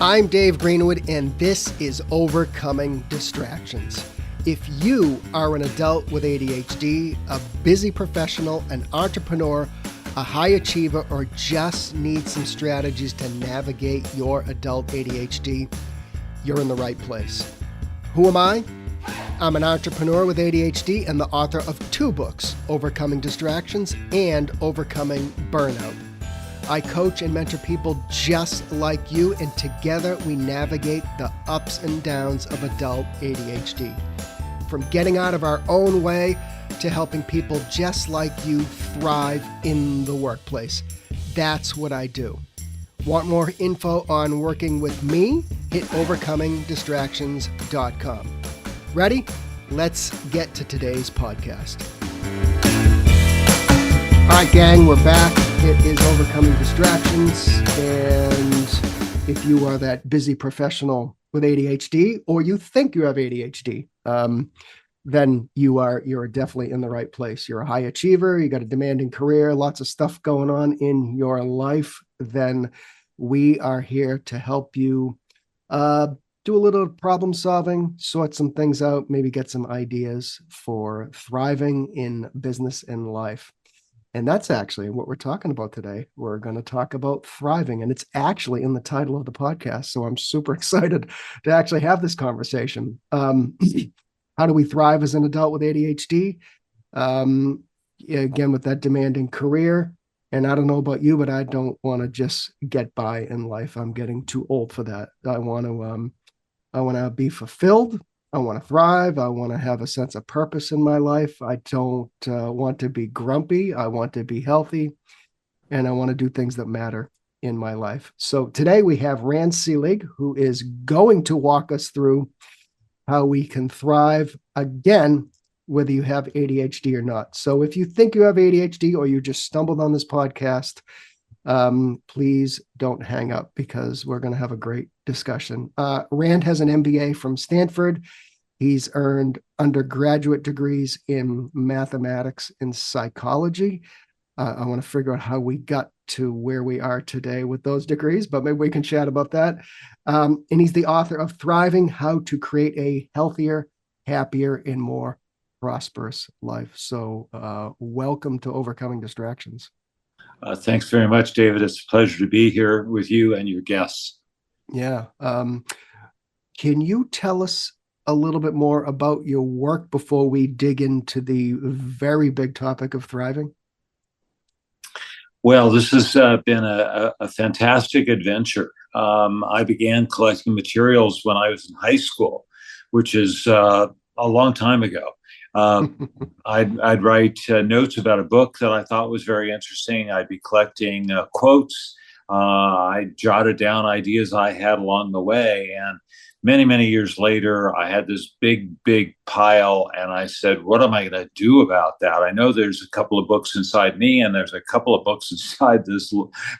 I'm Dave Greenwood, and this is Overcoming Distractions. If you are an adult with ADHD, a busy professional, an entrepreneur, a high achiever, or just need some strategies to navigate your adult ADHD, you're in the right place. Who am I? I'm an entrepreneur with ADHD and the author of 2 books, Overcoming Distractions and Overcoming Burnout. I coach and mentor people just like you, and together we navigate the ups and downs of adult ADHD. From getting out of our own way to helping people just like you thrive in the workplace. That's what I do. Want more info on working with me? Hit overcomingdistractions.com. Ready? Let's get to today's podcast. All right, gang, we're back. It is Overcoming Distractions, and if you are that busy professional with ADHD, or you think you have ADHD, then you're definitely in the right place. You're a high achiever, you got a demanding career, lots of stuff going on in your life, then we are here to help you do a little problem solving, sort some things out, maybe get some ideas for thriving in business and life. And that's actually what we're talking about today. We're going to talk about thriving, and it's actually in the title of the podcast. So I'm super excited to actually have this conversation. How do we thrive as an adult with ADHD? Again, with that demanding career. And I don't know about you, but I don't want to just get by in life. I'm getting too old for that. I want to be fulfilled. I want to thrive. I want to have a sense of purpose in my life. I don't want to be grumpy. I want to be healthy, and I want to do things that matter in my life. So today we have Rand Selig, who is going to walk us through how we can thrive, again, whether you have ADHD or not. So if you think you have ADHD or you just stumbled on this podcast, please don't hang up, because we're going to have a great discussion. Rand has an MBA from Stanford. He's earned undergraduate degrees in mathematics and psychology. I want to figure out how we got to where we are today with those degrees, but maybe we can chat about that. And he's the author of Thriving: How to Create a Healthier, Happier, and More Prosperous Life. So welcome to Overcoming Distractions. Thanks very much, David. It's a pleasure to be here with you and your guests. Yeah. Can you tell us a little bit more about your work before we dig into the very big topic of thriving? Well, this has been a fantastic adventure. I began collecting materials when I was in high school, which is a long time ago. I'd write notes about a book that I thought was very interesting. I'd be collecting quotes. I jotted down ideas I had along the way. And many, many years later, I had this big pile, and I said, what am I going to do about that? I know there's a couple of books inside me, and there's a couple of books inside this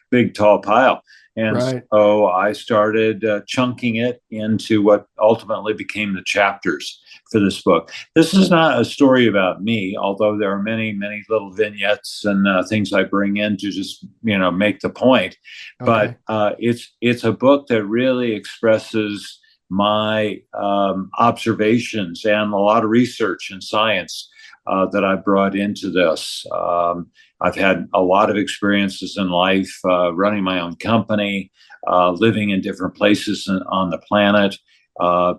big, tall pile. And right. So I started chunking it into what ultimately became the chapters for this book. This is not a story about me, although there are many, many little vignettes and things I bring in to just, make the point. Okay. But it's a book that really expresses my observations and a lot of research and science that I brought into this. I've had a lot of experiences in life, running my own company, living in different places on the planet,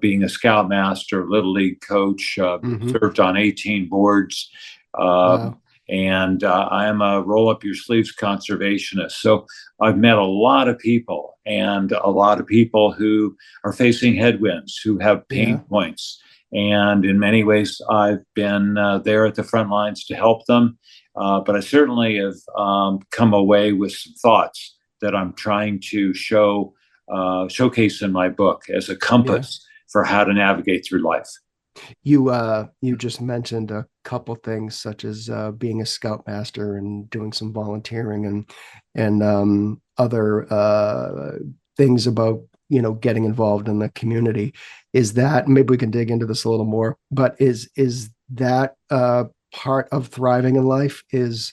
being a scoutmaster, Little League coach, served on 18 boards. Wow. And I am a roll-up-your-sleeves conservationist. So I've met a lot of people, and a lot of people who are facing headwinds, who have pain points. And in many ways, I've been there at the front lines to help them. But I certainly have come away with some thoughts that I'm trying to showcase in my book as a compass for how to navigate through life. You just mentioned a couple things, such as being a scoutmaster and doing some volunteering and other things about getting involved in the community. Is that, maybe we can dig into this a little more, but is that part of thriving in life, is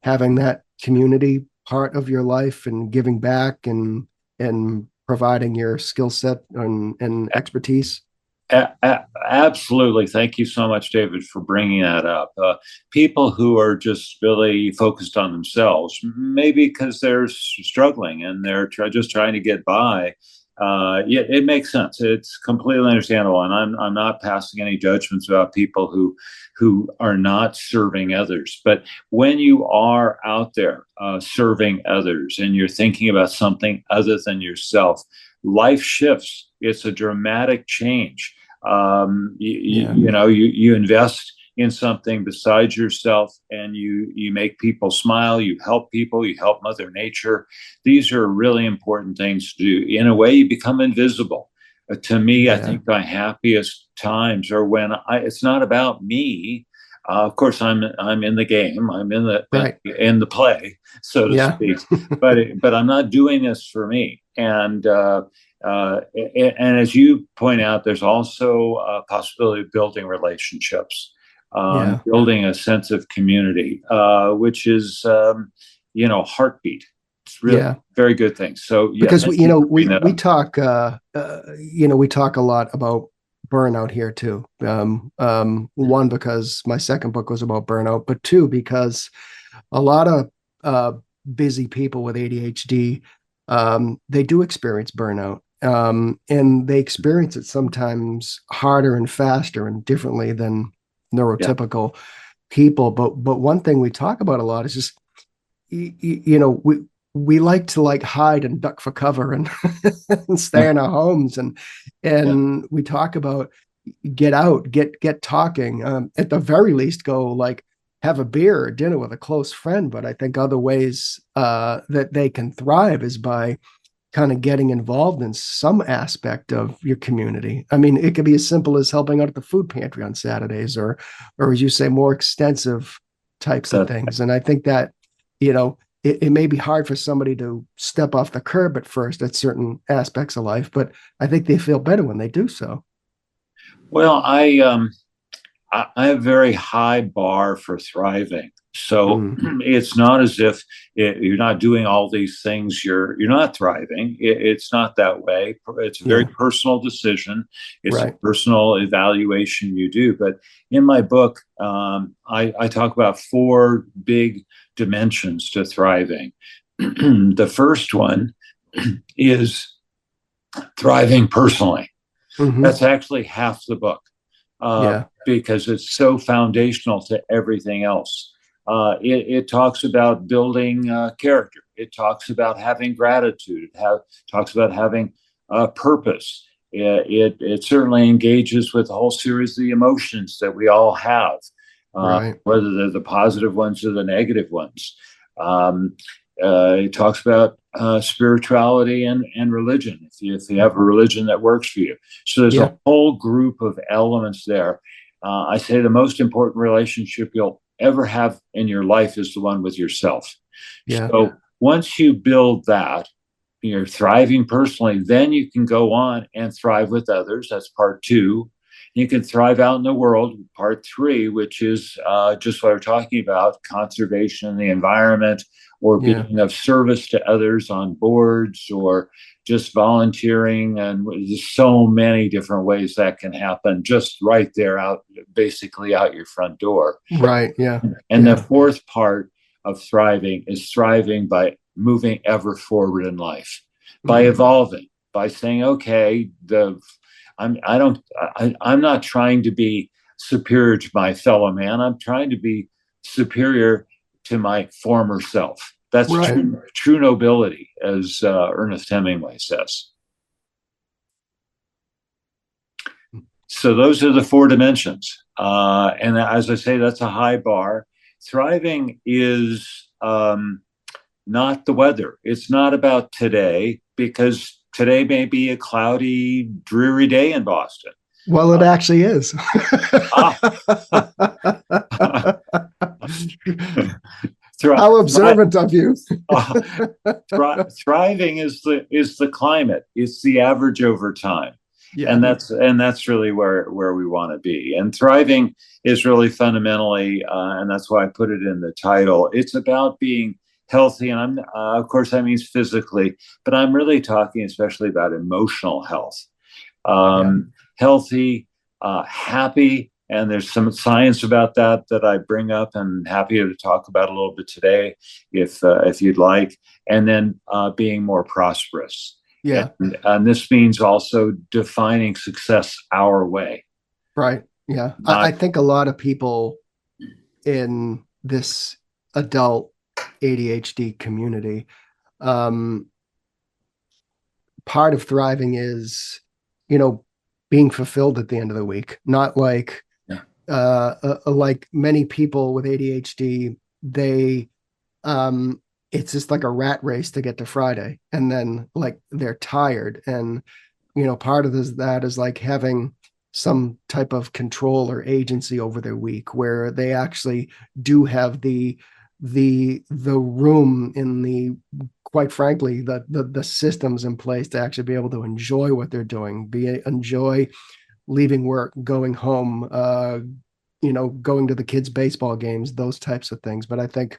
having that community part of your life and giving back and providing your skill set and expertise. Absolutely. Thank you so much, David, for bringing that up. People who are just really focused on themselves, maybe because they're struggling and they're just trying to get by. Yeah, it makes sense. It's completely understandable, and I'm not passing any judgments about people who are not serving others. But when you are out there serving others and you're thinking about something other than yourself, life shifts. It's a dramatic change. You invest in something besides yourself, and you make people smile, you help people, you help Mother Nature. These are really important things to do. In a way, you become invisible. To me, I think my happiest times are when it's not about me. Of course, I'm in the game. I'm in the play, so to speak. But I'm not doing this for me. And as you point out, there's also a possibility of building relationships, building a sense of community, which is, heartbeat. It's really very good thing. So, because we talk, we talk a lot about burnout here too. One, because my second book was about burnout, but two, because a lot of busy people with ADHD, they do experience burnout. And they experience it sometimes harder and faster and differently than neurotypical people. But one thing we talk about a lot is just, we like to hide and duck for cover and, and stay in our homes. And we talk about get out, get talking, at the very least, go have a beer or dinner with a close friend. But I think other ways that they can thrive is by kind of getting involved in some aspect of your community. I mean, it could be as simple as helping out at the food pantry on Saturdays, or as you say, more extensive types of things. And I think that, it may be hard for somebody to step off the curb at first at certain aspects of life, but I think they feel better when they do so. Well, I have a very high bar for thriving. So it's not as if you're not doing all these things, you're not thriving. It's not that way. It's a very personal decision. It's a personal evaluation you do. But in my book, I talk about 4 big dimensions to thriving. The first one is thriving personally. That's actually half the book. Because it's so foundational to everything else. It talks about building character. It talks about having gratitude. It talks about having purpose. It certainly engages with a whole series of the emotions that we all have, whether they're the positive ones or the negative ones. It talks about spirituality and religion, if you have a religion that works for you. So there's a whole group of elements there. I say the most important relationship you'll ever have in your life is the one with yourself. So once you build that, you're thriving personally, then you can go on and thrive with others. That's part 2. You can thrive out in the world, part 3, which is just what we're talking about, conservation of the environment, or being of service to others on boards, or just volunteering. And there's so many different ways that can happen just right there basically out your front door. And the 4th part of thriving is thriving by moving ever forward in life, by evolving, by saying, okay, I'm not trying to be superior to my fellow man. I'm trying to be superior to my former self. That's true nobility, as Ernest Hemingway says. So those are the 4 dimensions. And as I say, that's a high bar. Thriving is not the weather. It's not about today, because today may be a cloudy, dreary day in Boston. Well, it actually is. How observant of you. Thriving is the climate. It's the average over time. And that's really where we want to be. And thriving is really fundamentally, and that's why I put it in the title, it's about being healthy, and I'm of course that means physically, but I'm really talking especially about emotional health. Yeah. Healthy, happy, and there's some science about that that I bring up and happy to talk about a little bit today, if you'd like. And then being more prosperous, Yeah. and this means also defining success our way, Right. Yeah. I not. think a lot of people in this adult ADHD community, um, part of thriving is, you know, being fulfilled at the end of the week, not like Yeah. like many people with ADHD, they um it's just like a rat race to get to Friday, and then like they're tired. And part of that is like having some type of control or agency over their week, where they actually do have the room in the, quite frankly, the systems in place to actually be able to enjoy what they're doing, enjoy leaving work, going home, going to the kids' baseball games, those types of things. But I think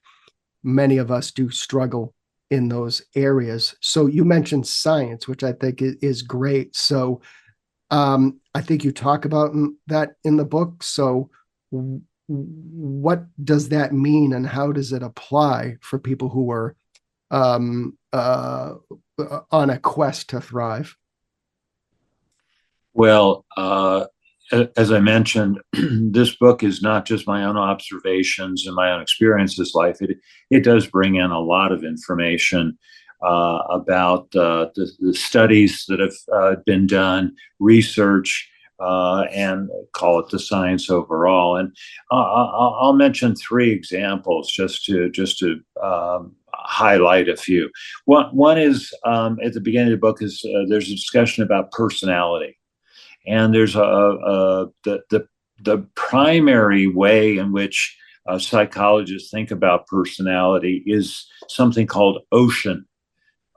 many of us do struggle in those areas. So you mentioned science, which I think is great. So I think you talk about that in the book. So what does that mean, and how does it apply for people who are um, uh, on a quest to thrive? Well, as I mentioned, this book is not just my own observations and my own experiences. Life it does bring in a lot of information about the studies that have been done, research, and call it the science overall. And I'll mention three examples just to highlight a few. One is at the beginning of the book is there's a discussion about personality, and there's the primary way in which psychologists think about personality is something called ocean,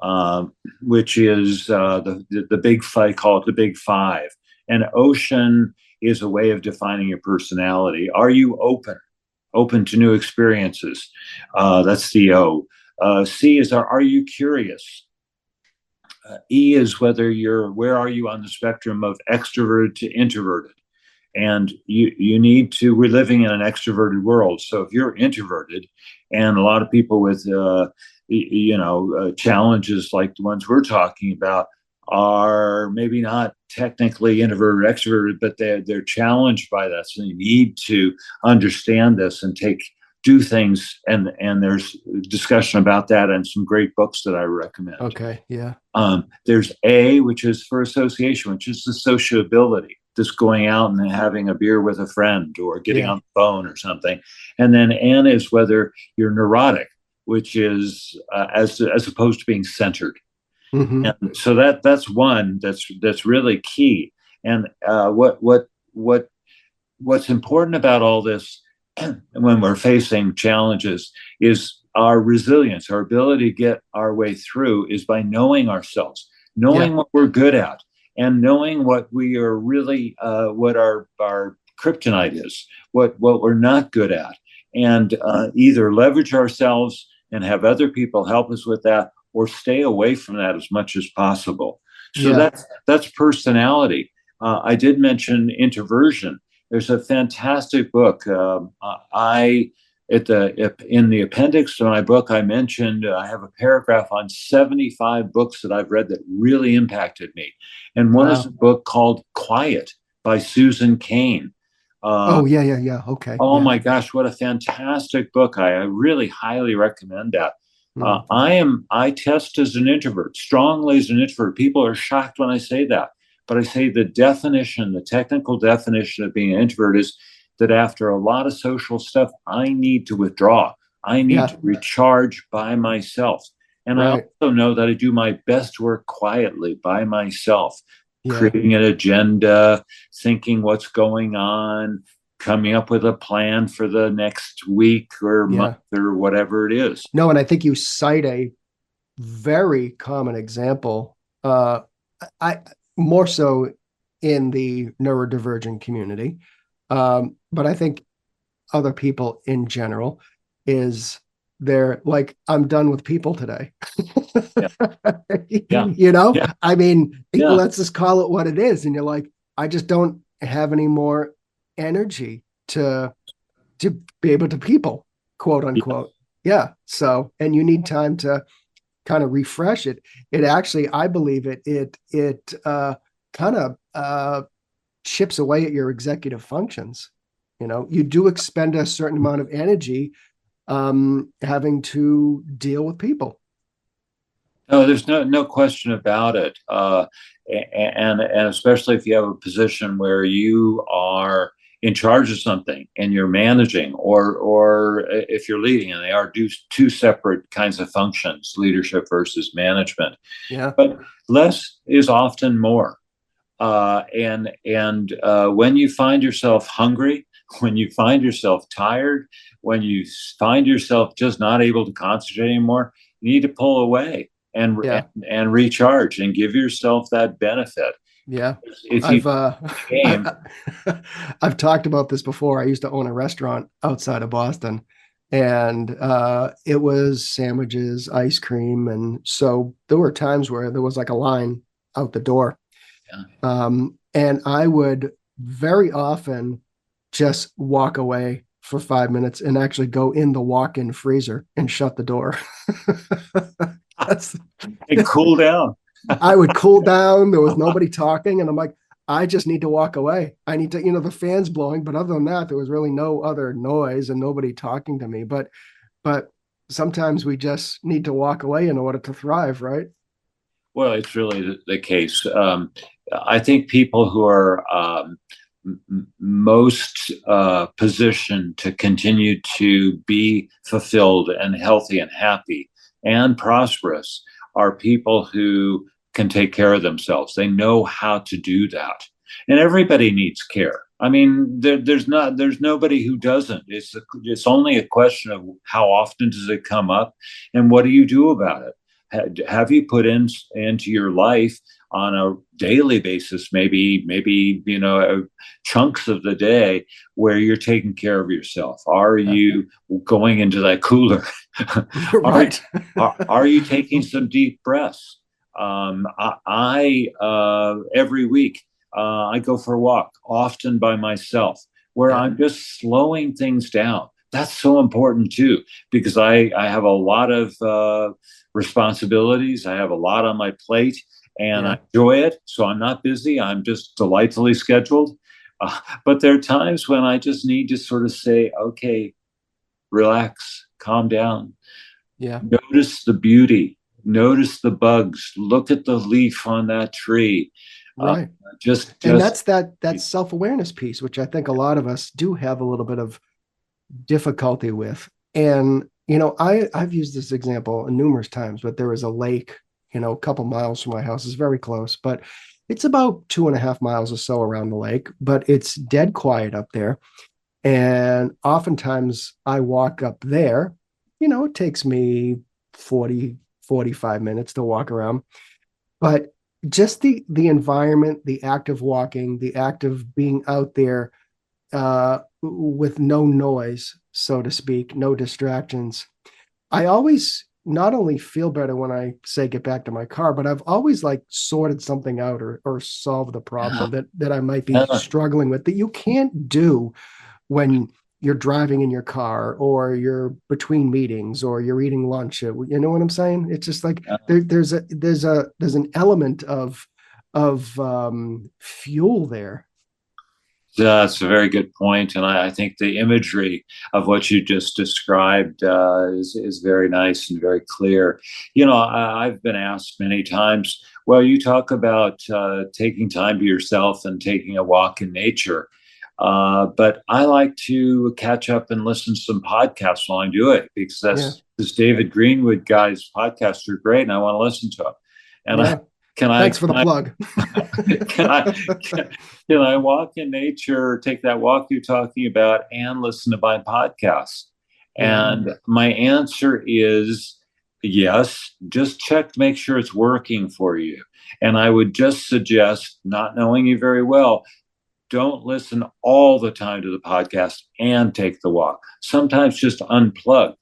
um, which is the big five. Call it the big five. And ocean is a way of defining your personality. Are you open to new experiences? That's the O. C is are you curious? E is where are you on the spectrum of extroverted to introverted? And you need to, we're living in an extroverted world. So if you're introverted, and a lot of people with challenges like the ones we're talking about are maybe not technically introverted or extroverted, but they're challenged by that. So you need to understand this and do things, and there's discussion about that and some great books that I recommend. Okay. Yeah. There's A, which is for association, which is the sociability, just going out and having a beer with a friend or getting Yeah. on the phone or something. And then N is whether you're neurotic, which is as opposed to being centered. Hmm. And so that's one that's really key. And what's important about all this when we're facing challenges is our resilience, our ability to get our way through is by knowing ourselves, Yeah. knowing what we're good at, and knowing what we are really, what our kryptonite is, what we're not good at, and either leverage ourselves and have other people help us with that, or stay away from that as much as possible. So Yeah. that's personality. I did mention introversion. There's a fantastic book. I at the in the appendix to my book, I mentioned I have a paragraph on 75 books that I've read that really impacted me, and one is a Wow. book called Quiet by Susan Cain. Uh, Oh, yeah. Yeah. Yeah. Okay. oh Yeah. my gosh, what a fantastic book! I really highly recommend that. Mm. I test as an introvert, strongly as an introvert. People are shocked when I say that, but I say the technical definition of being an introvert is that after a lot of social stuff, I need to withdraw. I need Yeah. to recharge by myself. And I Right. also know that I do my best work quietly by myself, Yeah. creating an agenda, thinking what's going on, coming up with a plan for the next week or month Yeah. or whatever it is. No, and I think you cite a very common example. I more so in the neurodivergent community, but I think other people in general is they're like, I'm done with people today. Yeah. Yeah. You know, Yeah. I mean, Yeah. let's just call it what it is. And you're like, I just don't have any more energy to be able to people, quote Yeah. unquote. Yeah. So, and you need time to kind of refresh it. It actually, I believe it kind of chips away at your executive functions. You know, you do expend a certain amount of energy having to deal with people. No, there's no question about it. And especially if you have a position where you are in charge of something and you're managing, or if you're leading, and they are two separate kinds of functions, leadership versus management. Yeah. But less is often more. And when you find yourself hungry, when you find yourself tired, when you find yourself just not able to concentrate anymore, you need to pull away Yeah. and recharge and give yourself that benefit. Yeah. If you I've game, I've talked about this before. I used to own a restaurant outside of Boston, and it was sandwiches, ice cream, and so there were times where there was like a line out the door. And I would very often just walk away for 5 minutes and actually go in the walk-in freezer and shut the door. That's and cool down. I would cool down. There was nobody talking, and I'm like, I just need to walk away. I need to, the fan's blowing, but other than that, there was really no other noise and nobody talking to me. But sometimes we just need to walk away in order to thrive, right? Well, it's really the case. I think people who are most positioned to continue to be fulfilled and healthy and happy and prosperous are people who can take care of themselves. They know how to do that, and everybody needs care. I mean, there's nobody who doesn't. It's only a question of how often does it come up, and what do you do about it? Have you put into your life on a daily basis, maybe chunks of the day where you're taking care of yourself? Are Yeah. you going into that cooler? are, Right. are you taking some deep breaths? I every week I go for a walk, often by myself, where Yeah. I'm just slowing things down. That's so important too, because I have a lot of responsibilities. I have a lot on my plate, and Yeah. I enjoy it. So I'm not busy. I'm just delightfully scheduled. But there are times when I just need to sort of say, okay, relax, calm down, Yeah. notice the beauty, notice the bugs, look at the leaf on that tree. Uh, Right. And just that's that self-awareness piece, which I think a lot of us do have a little bit of difficulty with. And I've used this example numerous times, but there is a lake, a couple miles from my house. It's very close, but it's about 2.5 miles or so around the lake, but it's dead quiet up there. And oftentimes I walk up there, it takes me 40, 45 minutes to walk around. But just the environment, the act of walking, the act of being out there with no noise, so to speak, no distractions. I always not only feel better when I say get back to my car, but I've always like sorted something out or solved the problem that I might be yeah, struggling with that you can't do when you're driving in your car or you're between meetings or you're eating lunch. You know what I'm saying? It's just like there's an element of fuel there. that's a very good point, and I think the imagery of what you just described is very nice and very clear. I've been asked many times. Well, you talk about taking time to yourself and taking a walk in nature, but I like to catch up and listen to some podcasts while I do it because Yeah. this David Greenwood guy's podcasts are great, and I want to listen to them. And Yeah. can I Thanks for can the I plug. can I can I walk in nature, take that walk you're talking about, and listen to my podcast? Yeah. And my answer is yes. Just check to make sure it's working for you. And I would just suggest, not knowing you very well, don't listen all the time to the podcast and take the walk. Sometimes just unplug.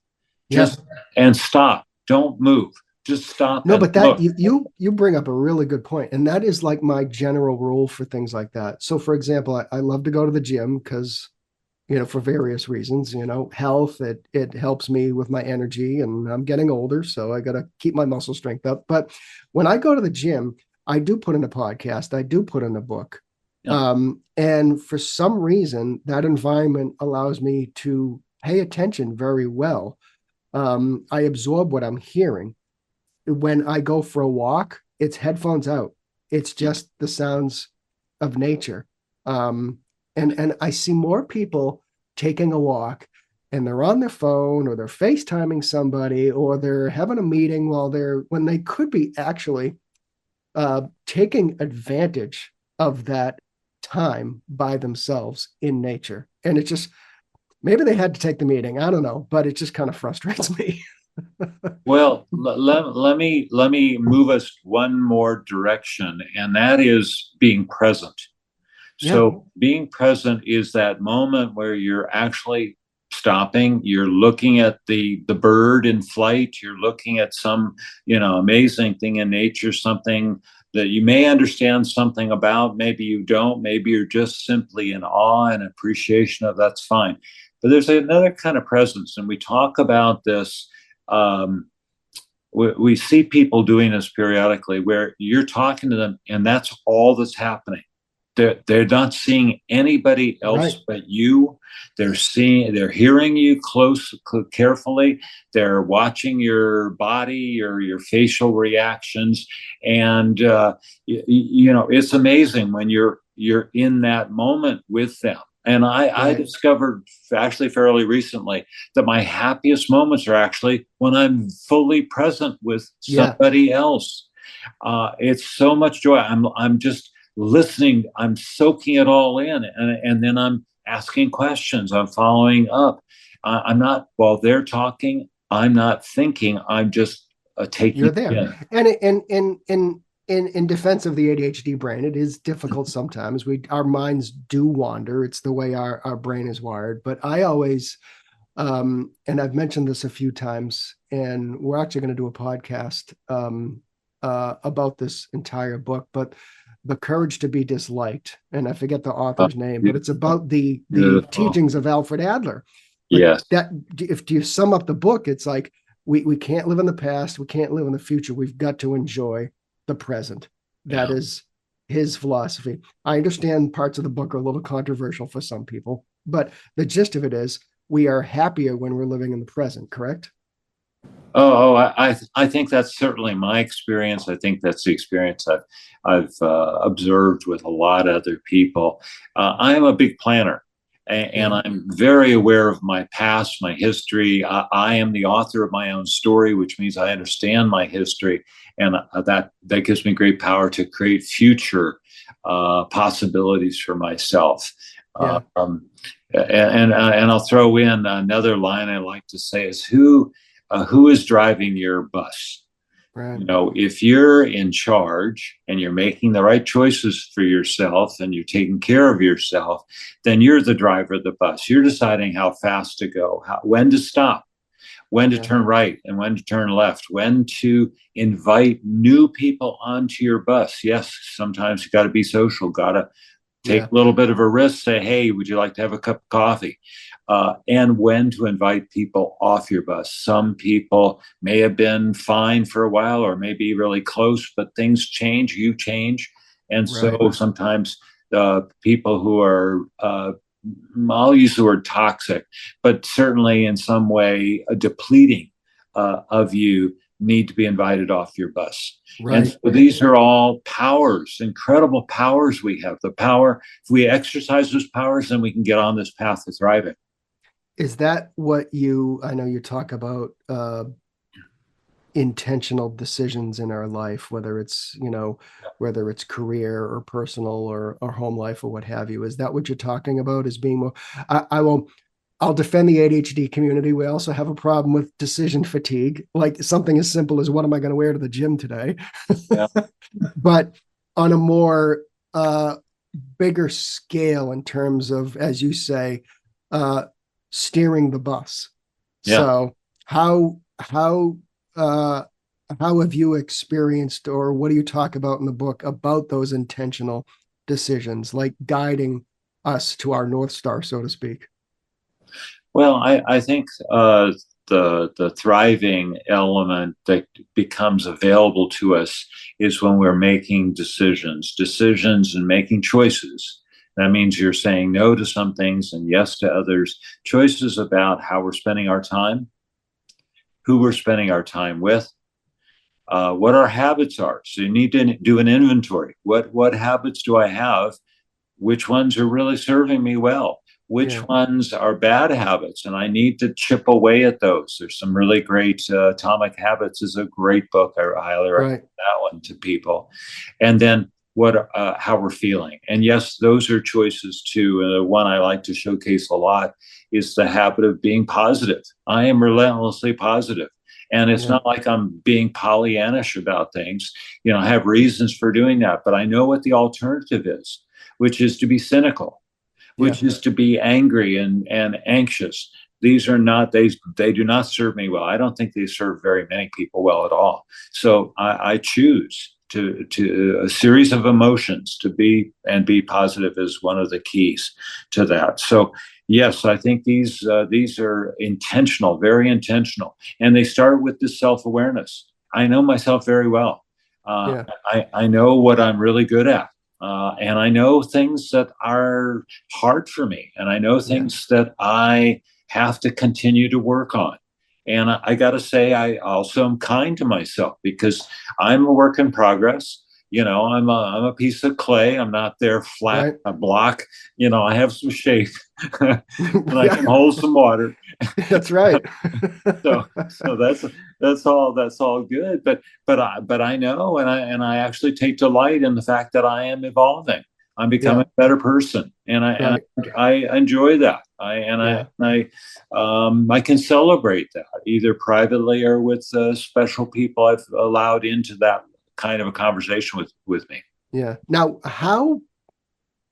Yeah. Just and stop. Don't move. Just stop No, and but that look. you bring up a really good point, and that is like my general rule for things like that. So, for example, I love to go to the gym because for various reasons, health, it helps me with my energy, and I'm getting older, so I got to keep my muscle strength up. But when I go to the gym, I do put in a podcast, I do put in a book. Yeah. And for some reason, that environment allows me to pay attention very well. I absorb what I'm hearing. When I go for a walk, it's headphones out. It's just the sounds of nature. And I see more people taking a walk and they're on their phone or they're FaceTiming somebody or they're having a meeting when they could be actually taking advantage of that time by themselves in nature. And it just maybe they had to take the meeting. I don't know, but it just kind of frustrates me. Well, let me move us one more direction, and that is being present. Yeah, So being present is that moment where you're actually stopping, you're looking at the bird in flight, you're looking at some, amazing thing in nature, something that you may understand something about, maybe you don't, maybe you're just simply in awe and appreciation of. That's fine. But there's another kind of presence, and we talk about this. Um, we see people doing this periodically where you're talking to them and that's all that's happening. They're not seeing anybody else right. but you. They're hearing you carefully. They're watching your body or your facial reactions. And, it's amazing when you're in that moment with them. And I Right. discovered actually fairly recently that my happiest moments are actually when I'm fully present with Yeah. somebody else. It's so much joy. I'm just listening. I'm soaking it all in, and then I'm asking questions. I'm following up. I'm not while they're talking. I'm not thinking. I'm just taking You're it there. in. And in defense of the ADHD brain, it is difficult sometimes. Our minds do wander. It's the way our brain is wired. But I always and I've mentioned this a few times, and we're actually going to do a podcast about this entire book, but The Courage to be Disliked. And I forget the Oh, author's name, but it's beautiful, about the beautiful. teachings of Alfred Adler. But Yes, that if you sum up the book, it's like we can't live in the past, we can't live in the future. We've got to enjoy the present. That yeah. is his philosophy. I understand parts of the book are a little controversial for some people, but the gist of it is we are happier when we're living in the present, correct? I think that's certainly my experience. I think that's the experience I've observed with a lot of other people. I am a big planner, and Yeah, I'm very aware of my past, my history. I am the author of my own story, which means I understand my history, and that gives me great power to create future possibilities for myself. yeah, Um, and I'll throw in another line I like to say is who is driving your bus? right. If you're in charge and you're making the right choices for yourself and you're taking care of yourself, then you're the driver of the bus. You're deciding how fast to go, when to stop, when to Yeah, turn right and when to turn left, when to invite new people onto your bus. Yes, sometimes you got to be social, got to take yeah, a little bit of a risk, say, hey, would you like to have a cup of coffee? And when to invite people off your bus. Some people may have been fine for a while or maybe really close, but things change, you change. And right. so sometimes people who are, I'll use the word toxic, but certainly in some way depleting of you need to be invited off your bus. And Right. so these are all powers, incredible powers we have. The power, if we exercise those powers, then we can get on this path to thriving. Is that what I know you talk about intentional decisions in our life, whether it's career or personal or home life or what have you. Is that what you're talking about as being more, I'll defend the ADHD community. We also have a problem with decision fatigue, like something as simple as what am I going to wear to the gym today? Yeah. But on a more bigger scale in terms of, as you say, uh, steering the bus. Yeah. So how uh how have you experienced, or what do you talk about in the book about those intentional decisions, like guiding us to our North Star, so to speak? Well, I think the thriving element that becomes available to us is when we're making decisions and making choices. That means you're saying no to some things and yes to others. Choices about how we're spending our time, who we're spending our time with, what our habits are. So you need to do an inventory. What habits do I have? Which ones are really serving me well? Which Yeah, ones are bad habits? And I need to chip away at those. There's some really great Atomic Habits is a great book. I highly recommend right. that one to people. And then how we're feeling. And yes, those are choices too. One I like to showcase a lot is the habit of being positive. I am relentlessly positive. And it's Yeah, not like I'm being Pollyannish about things. I have reasons for doing that, but I know what the alternative is, which is to be cynical, yeah, which is to be angry and anxious. These are not, they do not serve me well. I don't think they serve very many people well at all. So I choose to a series of emotions to be positive is one of the keys to that. So yes, I think these are intentional, very intentional, and they start with this self awareness. I know myself very well. Uh, yeah, I know what I'm really good at. And I know things that are hard for me, and I know yeah, things that I have to continue to work on. And I got to say, I also am kind to myself because I'm a work in progress. I'm a piece of clay. I'm not there flat, right. a block. I have some shape, and I can Yeah, hold some water. that's right. So that's all good. But I know, and I actually take delight in the fact that I am evolving. I'm becoming Yeah, a better person, and I and right. I enjoy that. I and I Yeah, and I can celebrate that either privately or with special people I've allowed into that kind of a conversation with me. yeah. Now,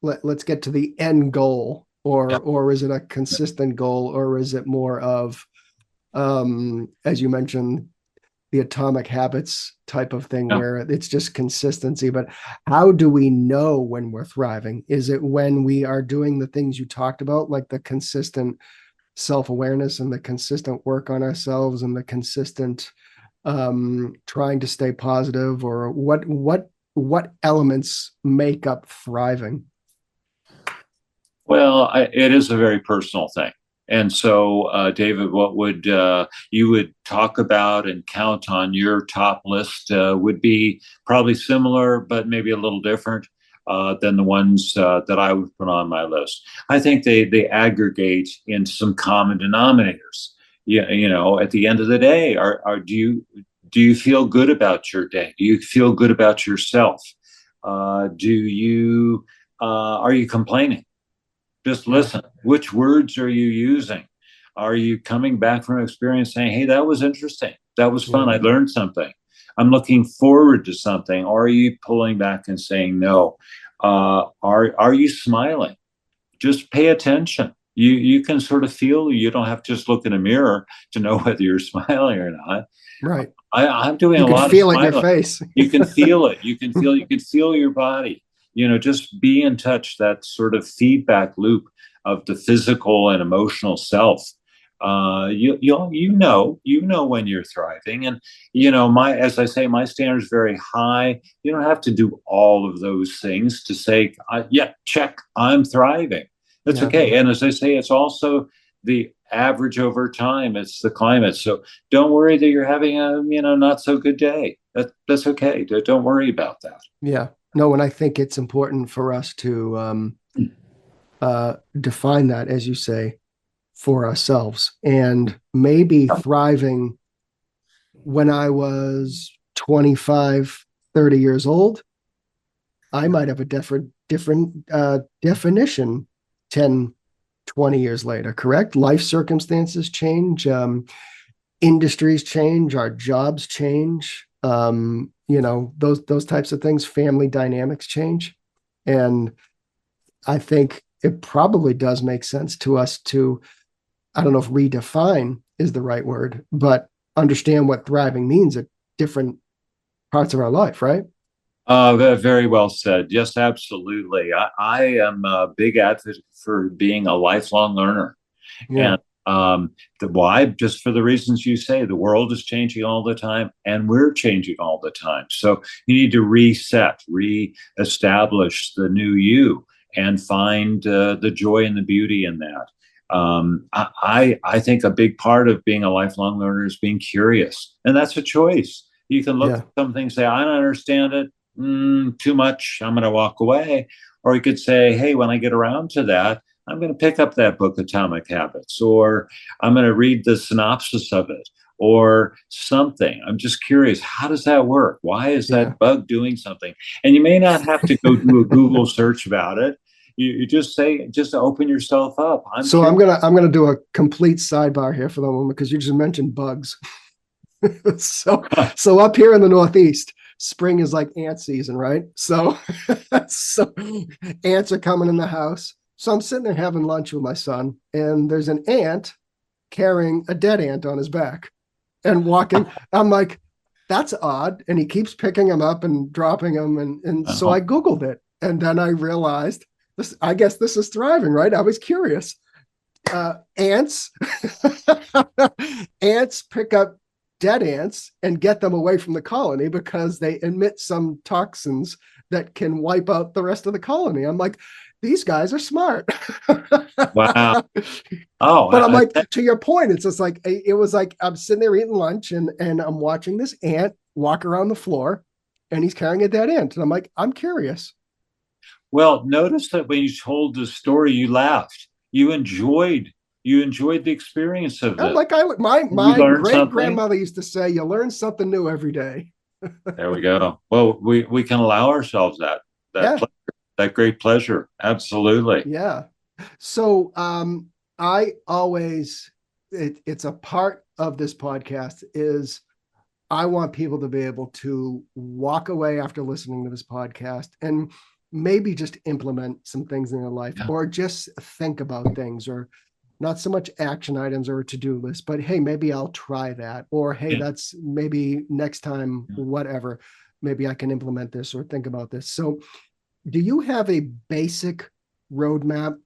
let's get to the end goal, Yeah. or is it a consistent goal, or is it more of, as you mentioned, the Atomic Habits type of thing, Yeah. where it's just consistency? But how do we know when we're thriving? Is it when we are doing the things you talked about, like the consistent self-awareness and the consistent work on ourselves and the consistent trying to stay positive, or what elements make up thriving? Well, it is a very personal thing. And so, David, what would you would talk about and count on your top list would be probably similar, but maybe a little different than the ones that I would put on my list. I think they aggregate into some common denominators. Yeah, at the end of the day, do you feel good about your day? Do you feel good about yourself? Do you are you complaining? Just Yeah, listen. Which words are you using? Are you coming back from experience saying, hey, that was interesting. That was fun. yeah, I learned something. I'm looking forward to something. Or are you pulling back and saying no? Are you smiling? Just pay attention. You can sort of feel, you don't have to just look in a mirror to know whether you're smiling or not. right. I'm doing You a could lot of feel it in your smiling. face. You can feel it. You can feel your body. Just be in touch. That sort of feedback loop of the physical and emotional self. You know when you're thriving, and my as I say, my standard is very high. You don't have to do all of those things to say, yeah, check, I'm thriving. That's Yeah, okay. And as I say, it's also the average over time. It's the climate. So don't worry that you're having a not so good day. That's okay. Don't worry about that. yeah. No, and I think it's important for us to define that, as you say, for ourselves. And maybe thriving when I was 25, 30 years old, I might have a different definition 10, 20 years later, correct? Life circumstances change, industries change, our jobs change, those types of things, family dynamics change. And I think it probably does make sense to us to, I don't know if redefine is the right word, but understand what thriving means at different parts of our life, right? Very well said. Yes, absolutely. I am a big advocate for being a lifelong learner. Yeah. And the why, just for the reasons you say, the world is changing all the time and we're changing all the time. So you need to reset, reestablish the new you and find the joy and the beauty in that. I think a big part of being a lifelong learner is being curious, and that's a choice. You can look Yeah. at something and say, I don't understand it, too much, I'm going to walk away. Or you could say, hey, when I get around to that, I'm going to pick up that book, Atomic Habits, or I'm going to read the synopsis of it, or something. I'm just curious, how does that work? Why is Yeah. that bug doing something? And you may not have to go do a Google search about it. You just say, just open yourself up. I'm So curious. I'm gonna do a complete sidebar here for the moment because you just mentioned bugs. so so up here in the Northeast, spring is like ant season, right? So so ants are coming in the house. So I'm sitting there having lunch with my son, and there's an ant carrying a dead ant on his back and walking. I'm like, that's odd. And he keeps picking them up and dropping them. And so I Googled it. And then I realized this, I guess this is thriving, right? I was curious. Ants, ants pick up dead ants and get them away from the colony because they emit some toxins that can wipe out the rest of the colony. I'm like, these guys are smart. Wow. Oh, But I'm like, to your point, it's just like it was like I'm sitting there eating lunch and I'm watching this ant walk around the floor and he's carrying a dead ant. And I'm like, I'm curious. well, notice that when you told the story, you laughed. You enjoyed the experience of I'm this. like, You my learned great something. grandmother used to say, you learn something new every day. There we go. Well, we can allow ourselves that Yeah. pleasure, that great pleasure. Absolutely. Yeah. So I always it's a part of this podcast is I want people to be able to walk away after listening to this podcast and maybe just implement some things in their life Yeah. or just think about things or not so much action items or a to-do list, but hey, maybe I'll try that. Or hey, Yeah. that's maybe next time, whatever. Maybe I can implement this or think about this. So do you have a basic roadmap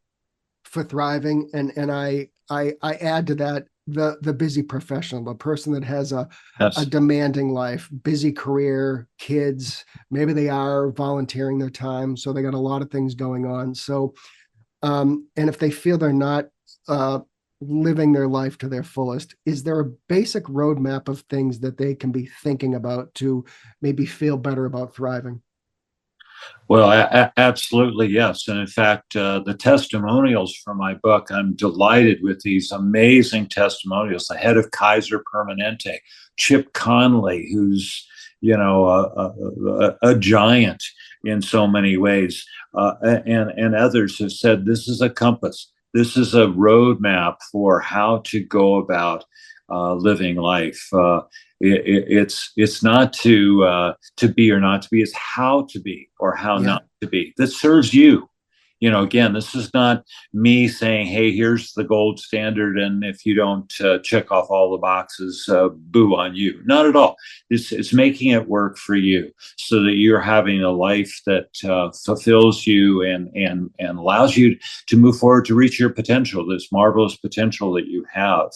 for thriving? And I add to that the busy professional, the person that has a Yes. demanding life, busy career, kids, maybe they are volunteering their time, so they got a lot of things going on. So and if they feel they're not uh living their life to their fullest, is there a basic roadmap of things that they can be thinking about to maybe feel better about thriving? Well, absolutely, yes. And in fact, the testimonials from my book, I'm delighted with these amazing testimonials. The head of Kaiser Permanente, Chip Conley, who's, a giant in so many ways, and others have said this is a compass. This is a roadmap for how to go about living life. It's not to be or not to be. It's how to be or how Yeah. not to be. That serves you. Again, this is not me saying, "Hey, here's the gold standard," and if you don't check off all the boxes, boo on you. Not at all. It's making it work for you, so that you're having a life that fulfills you and allows you to move forward to reach your potential, this marvelous potential that you have.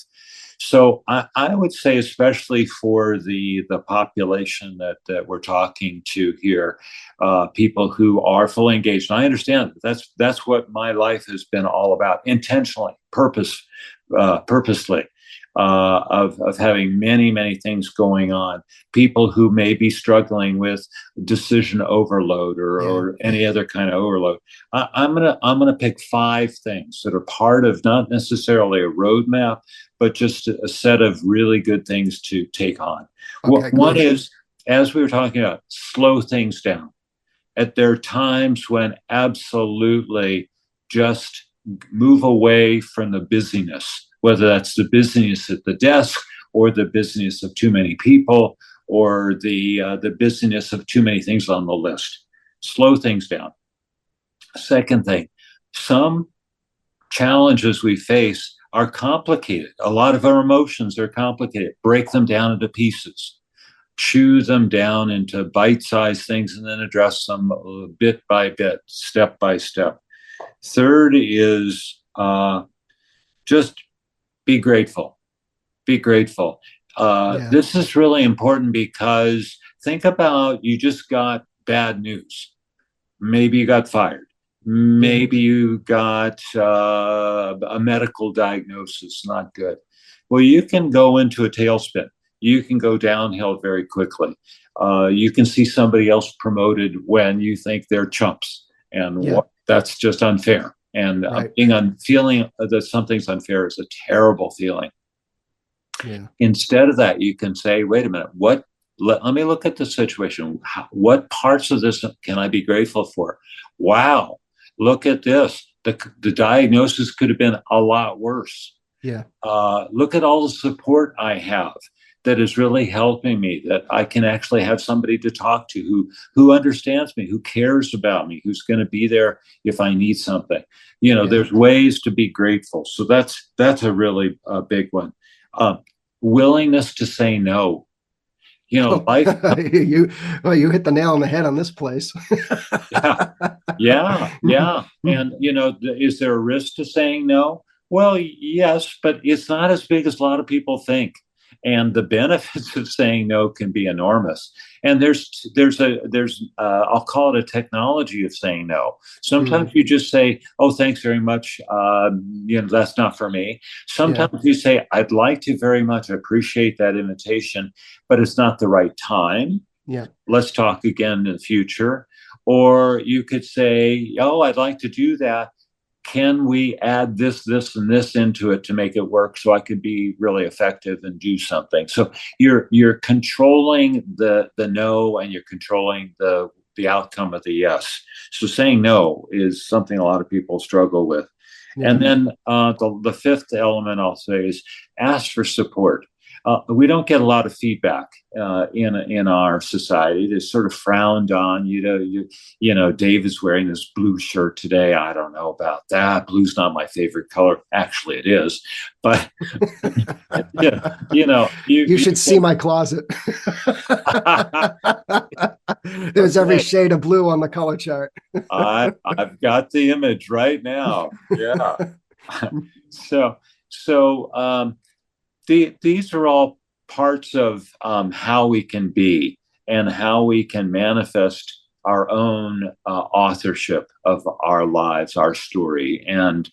So I would say, especially for the population that we're talking to here, people who are fully engaged. And I understand that's what my life has been all about, intentionally, purposely. Of having many things going on, people who may be struggling with decision overload Yeah. or any other kind of overload. I'm gonna pick 5 things that are part of not necessarily a roadmap, but just a set of really good things to take on. Okay, One good. is, as we were talking about, slow things down. There are times when absolutely just move away from the busyness, whether that's the busyness at the desk or the busyness of too many people or the busyness of too many things on the list. Slow things down. Second thing, some challenges we face are complicated. A lot of our emotions are complicated. Break them down into pieces, chew them down into bite-sized things, and then address them bit by bit, step by step. Third is just be grateful. Be grateful. Yeah. This is really important because think about you just got bad news. Maybe you got fired. Yeah. Maybe you got a medical diagnosis, not good. Well, you can go into a tailspin. You can go downhill very quickly. You can see somebody else promoted when you think they're chumps, and Yeah. that's just unfair. And Right. feeling that something's unfair is a terrible feeling. Yeah. Instead of that, you can say, wait a minute, let me look at the situation. What parts of this can I be grateful for? Wow, look at this. The diagnosis could have been a lot worse. Yeah. Look at all the support I have that is really helping me, that I can actually have somebody to talk to who understands me, who cares about me, who's going to be there if I need something. Yeah. There's ways to be grateful. So that's a really big one. Uh, Willingness to say no. Oh, Life. you hit the nail on the head on this place. Yeah, yeah, yeah. And is there a risk to saying no? Well, yes, but it's not as big as a lot of people think. And the benefits of saying no can be enormous. And there's I'll call it a technology of saying no. Sometimes Mm, you just say, "Oh, thanks very much. That's not for me." yeah. Sometimes you say, "I'd like to very much appreciate that invitation, but it's not the right time. Yeah. Let's talk again in the future." Or you could say, "Oh, I'd like to do that. Can we add this, and this into it to make it work so I could be really effective and do something?" So you're controlling the no, and you're controlling the outcome of the yes. So saying no is something a lot of people struggle with. And Yeah. then the fifth element I'll say is ask for support. We don't get a lot of feedback in our society. It's sort of frowned on. Dave is wearing this blue shirt today. I don't know about that. Blue's not my favorite color. Actually, it is. But yeah, You you should see my closet. There's every okay. shade of blue on the color chart. I've got the image right now. Yeah. so so these are all parts of how we can be and how we can manifest our own authorship of our lives, our story, and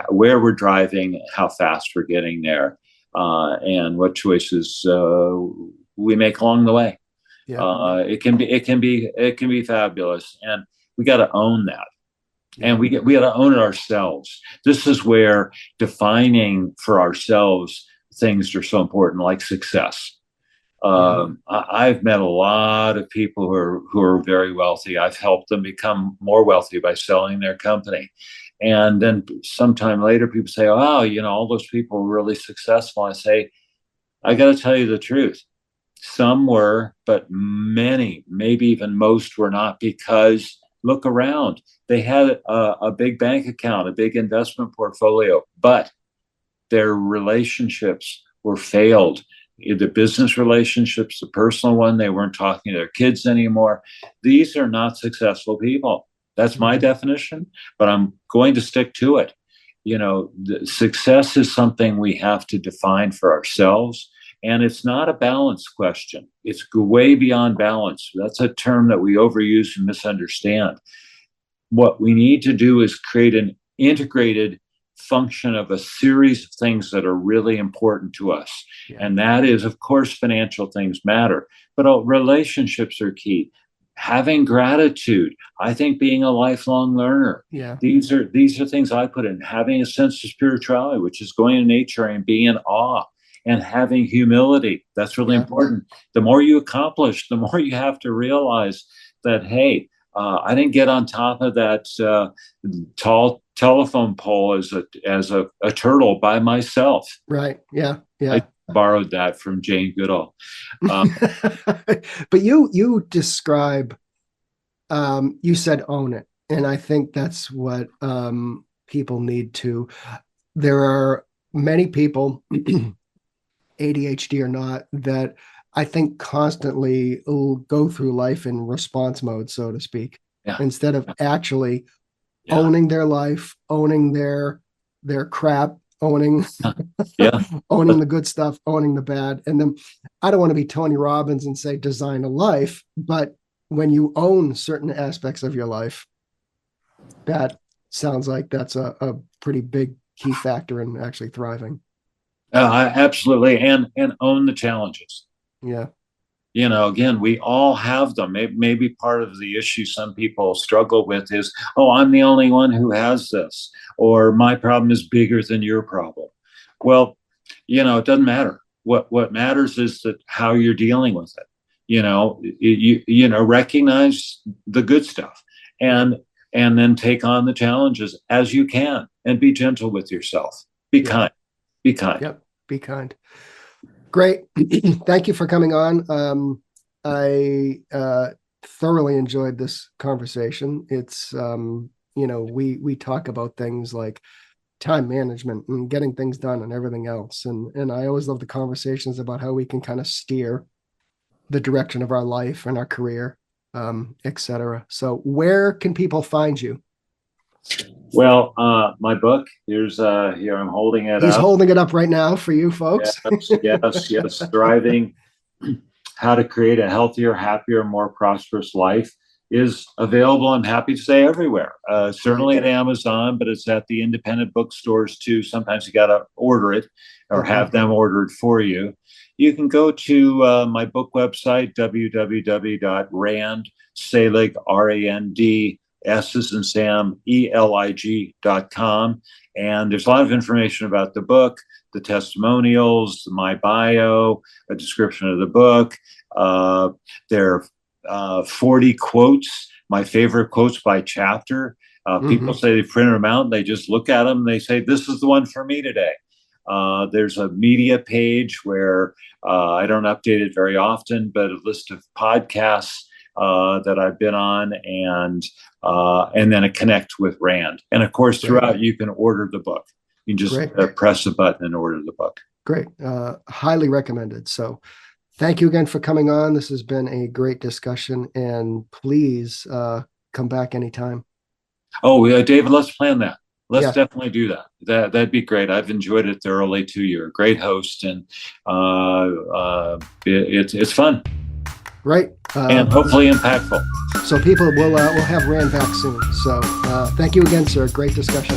where we're driving, how fast we're getting there, and what choices we make along the way. Yeah. It can be fabulous, and we got to own that, and Yeah. we got to own it ourselves. This is where defining for ourselves things are so important, like success. Yeah. I've met a lot of people who are very wealthy. I've helped them become more wealthy by selling their company. And then sometime later, people say, "Oh, all those people were really successful." I say, "I got to tell you the truth. Some were, but many, maybe even most, were not, because look around. They had a big bank account, a big investment portfolio, but their relationships were failed. The business relationships, the personal one, they weren't talking to their kids anymore. These are not successful people. That's my Mhm. definition, but I'm going to stick to it. Success is something we have to define for ourselves. And it's not a balance question. It's way beyond balance. That's a term that we overuse and misunderstand. What we need to do is create an integrated function of a series of things that are really important to us. Yeah. And that is, of course, financial things matter, but relationships are key. Having gratitude, I think being a lifelong learner. Yeah. These are things I put in. Having a sense of spirituality, which is going to nature and being in awe, and having humility. That's really Yeah. important. The more you accomplish, the more you have to realize that, hey, I didn't get on top of that tall telephone pole as a turtle by myself. Right. Yeah. I Yeah. borrowed that from Jane Goodall. Um, But you describe, you said own it. And I think that's what people need to. There are many people, ADHD or not, that I think constantly will go through life in response mode, so to speak, Yeah. instead of actually Yeah. owning their life, owning their crap, owning Yeah. owning the good stuff, owning the bad. And then I don't want to be Tony Robbins and say design a life, but when you own certain aspects of your life, that sounds like that's a pretty big key factor in actually thriving. Absolutely. And own the challenges. Yeah. Again, we all have them. Maybe part of the issue some people struggle with is, oh, I'm the only one who has this, or my problem is bigger than your problem. Well, it doesn't matter. What matters is that how you're dealing with it. Recognize the good stuff, and then take on the challenges as you can, and be gentle with yourself. Be kind. Be kind. Yep. Be kind. Great. Thank you for coming on. I thoroughly enjoyed this conversation. It's we talk about things like time management and getting things done and everything else. And I always love the conversations about how we can kind of steer the direction of our life and our career, etc. So where can people find you? Well, my book, here's here, I'm holding it He's up. holding it up right now for you folks. Yes. Thriving, how to create a healthier, happier, more prosperous life is available, I'm happy to say, everywhere. Certainly at Amazon, but it's at the independent bookstores too. Sometimes you got to order it or have them ordered for you. You can go to my book website, www.randselig, R-A-N-D, S as in Sam, ELIG.com. And there's a lot of information about the book, the testimonials, my bio, a description of the book. There are 40 quotes, my favorite quotes by chapter. People say they print them out, and they just look at them and they say, this is the one for me today. There's a media page where I don't update it very often, but a list of podcasts that I've been on, and then a connect with Rand. And of course, throughout, you can order the book. You can just press a button and order the book. Great. Highly recommended. So thank you again for coming on. This has been a great discussion, and please come back anytime. Oh, David, let's plan that. Let's definitely do that. That'd be great. I've enjoyed it thoroughly too. You're a great host, and it's fun. Right. And hopefully impactful. So people will have Rand back soon. So thank you again, sir. Great discussion.